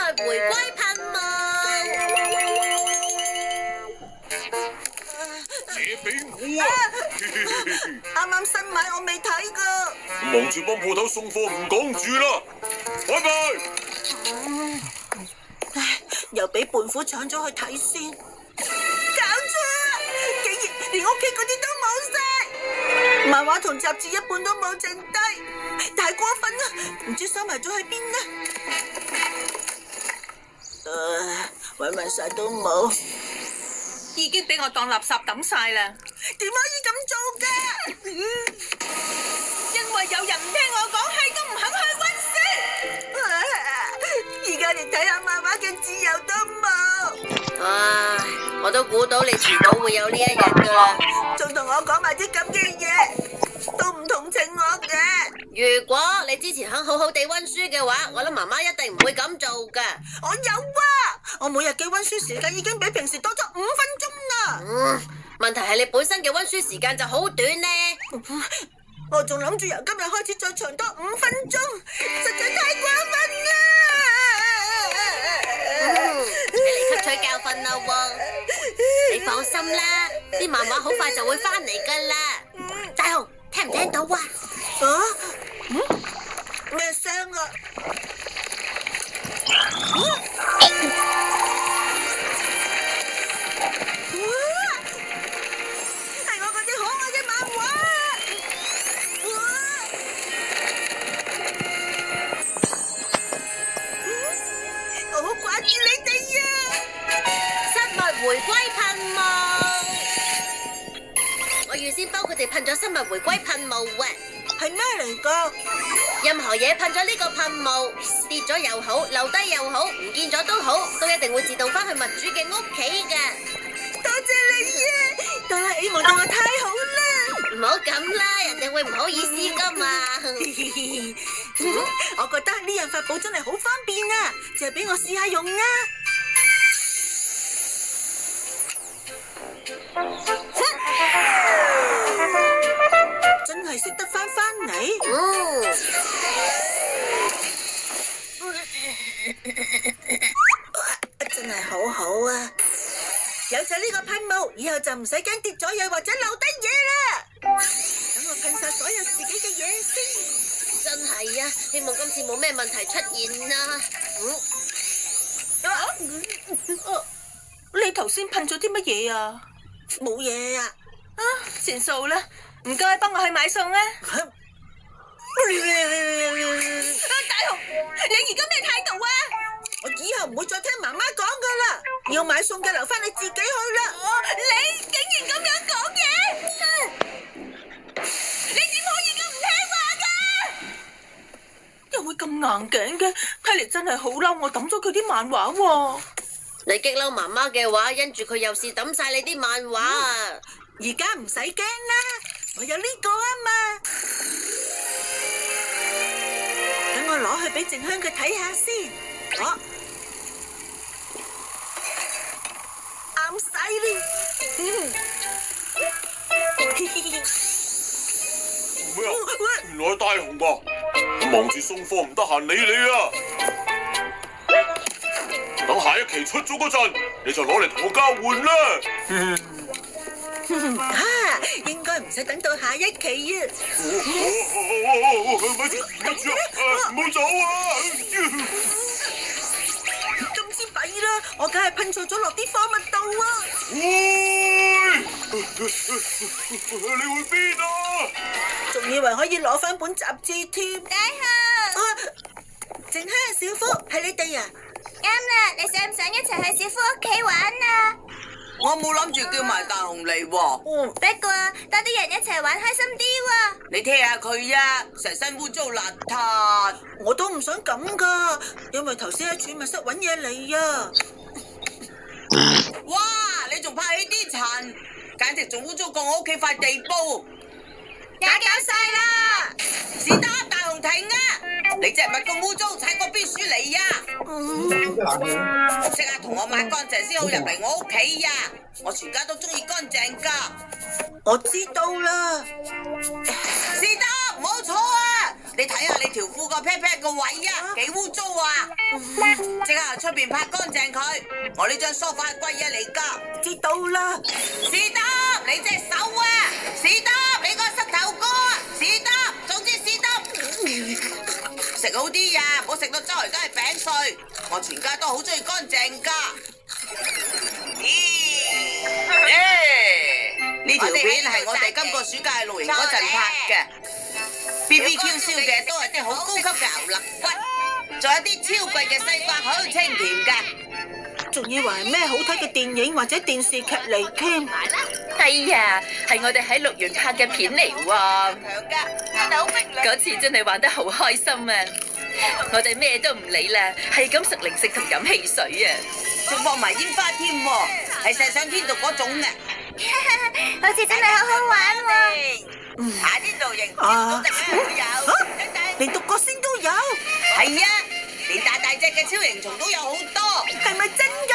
物回歸噴霧。借俾我啊！啱啱新買我未睇噶。忙住幫鋪頭送貨唔講住啦，拜拜。又俾胖虎搶咗去睇先，搞錯啊！竟然連屋企嗰啲都冇晒，漫畫同雜誌一半都冇剩低，太過分啦！唔知收埋咗喺邊呢？搵晒都冇，已經俾我當垃圾抌晒啦。點可以咁做噶？因為有人唔聽我講，係都唔肯去溫書。而家連睇下漫畫嘅自由都冇。唉，我都估到你遲早會有呢一日噶啦。仲同我講埋啲咁嘅嘢，都唔同情我嘅。如果你之前肯好好地溫書嘅話，我諗媽媽一定唔會咁做噶。我有啊，我每日嘅溫書時間已經比平時多咗5分鐘啦。問題係你本身嘅溫書時間就好短呢。我仲諗住由今日開始再長多5分鐘，實在太過分啦！你嚟吸取教訓啦喎！你放心啦，啲漫畫好快就會翻嚟噶啦。大雄，聽唔聽到啊？咩聲啊？係我嗰啲可愛嘅漫畫。我好掛住你哋啊！生物回歸噴霧，我預先幫佢哋噴咗生物回歸噴霧啊！係咩嚟噶？任何嘢噴咗呢個噴霧，跌咗又好，留低又好，唔見咗都好，都一定會自動翻去物主嘅屋企噶。多謝你啊！哆啦 A 夢對我太好啦！唔好咁啦，人哋會唔好意思噶嘛。我覺得呢樣法寶真係好方便啊！借俾我試下用啊！真係識得翻嚟。真係好好啊！有咗呢個噴霧，以後就唔使驚跌咗嘢或者漏低嘢啦。等我噴晒所有自己嘅嘢先。真係啊，希望今次冇咩問題出現啦。你頭先噴咗啲乜嘢啊？冇嘢啊！算數啦，唔該，幫我去買餸啊！大雄，你而家咩態度啊？我以後唔會再聽媽媽講噶啦，要買餸嘅留翻你自己去啦。你竟然咁樣講嘢，你點可以咁唔聽話噶？又會咁硬頸嘅？睇嚟真係好嬲，我抌咗佢啲漫畫喎。你激嬲媽媽嘅話，因住佢又是抌晒你啲漫畫啊！而家唔使驚啦，我有呢個啊嘛。等我攞去俾靜香佢睇下先。啱晒呢。咩啊？原來係大雄啊！我忙住送貨唔得閒理你啊！等下一期出咗嗰陣，你就攞嚟同我交換啦。應該唔使等到下一期啊！咪住啊！唔好走啊！今次弊啦，我梗係噴錯咗落啲貨物度啊！喂！你去邊啊？仲以為可以攞翻本雜誌添。大雄，靜香、小夫，係你哋啊？啱啦，你想唔想一齊去小夫屋企玩啊？我冇諗住叫埋大雄嚟喎，不過多啲人一齊玩開心啲喎。你聽下佢啊，成身污糟邋遢。我都唔想咁噶，因為頭先喺儲物室揾嘢嚟啊！哇，你仲拍起啲塵，簡直仲污糟過我屋企塊地布。搞晒啦！是得，大雄停啊！你隻物咁污糟，踩過邊處嚟呀？即刻同我抹乾淨先好入嚟我屋企呀！我全家都中意乾淨噶。我知道啦。是得，唔好坐啊！你睇下你條褲個 pat pat 個位啊，幾污糟啊！即刻喺出邊拍乾淨佢。我呢張梳化係貴嘢嚟噶。知道啦。士多，你隻手啊！士多，你個膝頭哥啊！士多，總之士多。食好啲呀，唔好食到周圍都係餅碎。我全家都好中意乾淨噶。呢條片係我哋今個暑假露營嗰陣拍嘅。BBQ 燒嘅都係啲好高級嘅牛肋骨，仲有啲超貴嘅西瓜，好清甜嘅。仲以為係咩好睇嘅電影或者電視劇嚟添。哎呀，係我哋喺綠園拍嘅片嚟喎。強噶，真係好逼力。嗰次真係玩得好開心啊！我哋咩都唔理啦，係咁食零食同飲汽水啊！仲放埋煙花添喎，係射上天度嗰種嘅。好似真係好好玩喎。夏天露營，嗰陣都有。連獨角仙都有，係啊，連大大隻嘅超型蟲都有好多。係咪真㗎？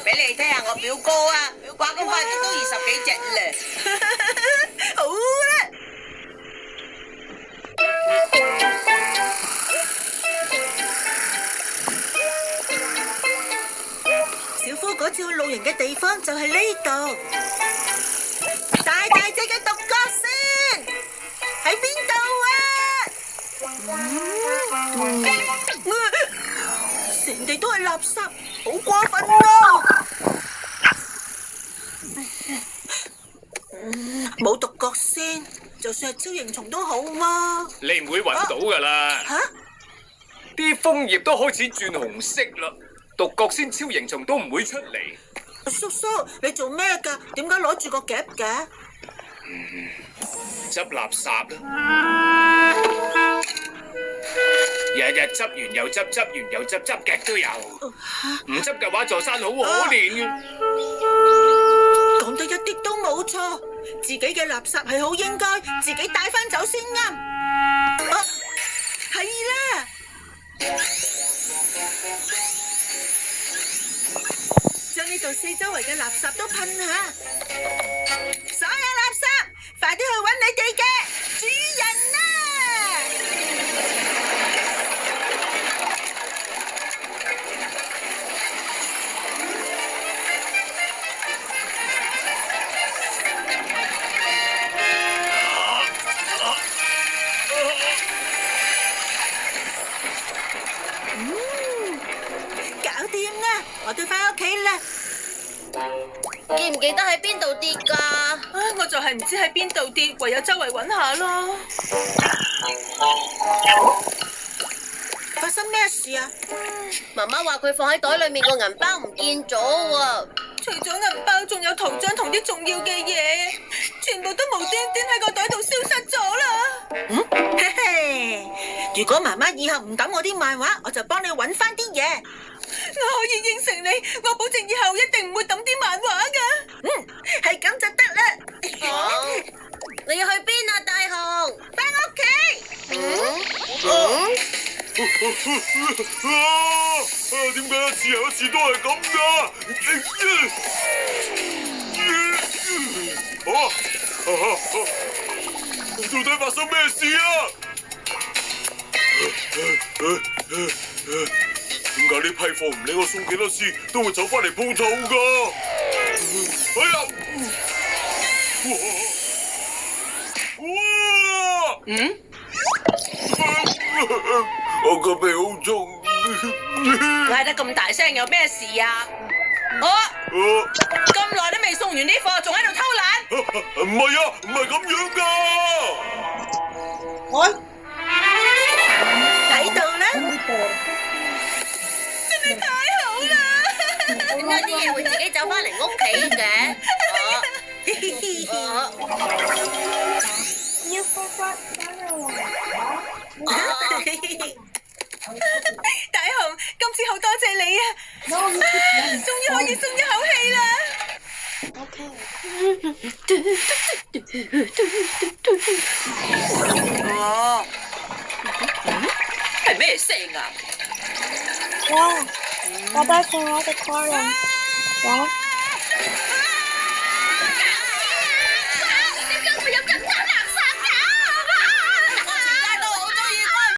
俾你聽下我表哥啊，掛咁快都20幾隻咧。好啦。小夫嗰次去露營嘅地方就係呢度，大大隻嘅獨角仙喺邊度啊？成地都係垃圾，好過分啊！冇獨角仙，就算係超型蟲都好嘛。你唔會揾到㗎啦。吓？啲楓葉都開始轉紅色啦，獨角仙超型蟲都唔會出嚟。叔叔，你做咩㗎？點解攞住個夾嘅？執垃圾啦，日日執完又執，執完又執，執極都有。唔執嘅話，座山好可憐嘅。講得一啲都冇錯，自己嘅垃圾係好應該自己帶翻走先啱。係啦。將呢度四周圍嘅垃圾都噴下，所有垃圾快啲去揾你哋嘅主人啦！搞掂啦，我哋翻屋企啦。記唔記得喺邊度跌㗎？唉，我就係唔知喺邊度跌，唯有周圍揾下咯。發生咩事啊？媽媽話佢放喺袋裏面個銀包唔見咗喎。除咗銀包，仲有圖章同啲重要嘅嘢，全部都無端端喺個袋度消失咗啦。嘿嘿，如果媽媽以後唔抌我啲漫畫，我就幫你揾翻啲嘢。我可以應承你，我保證以後一定唔會抌啲漫畫㗎。係咁就得啦。好，你要去邊啊，大雄？翻屋企。點解一次又一次都係咁噶？到底發生咩事啊？點解呢批貨唔理我送幾多次，都會走翻嚟鋪頭噶？哎呀！我個鼻好重。嗌得咁大聲，有咩事啊？咁耐都未送完啲貨，仲喺度偷懶？唔係啊，唔係咁樣噶。喺度啦。太好啦！點解啲嘢會自己走翻嚟屋企嘅？大雄，今次好多謝你啊！終於可以鬆一口氣啦！係咩聲啊？哇！我帶上我嘅家人，哇！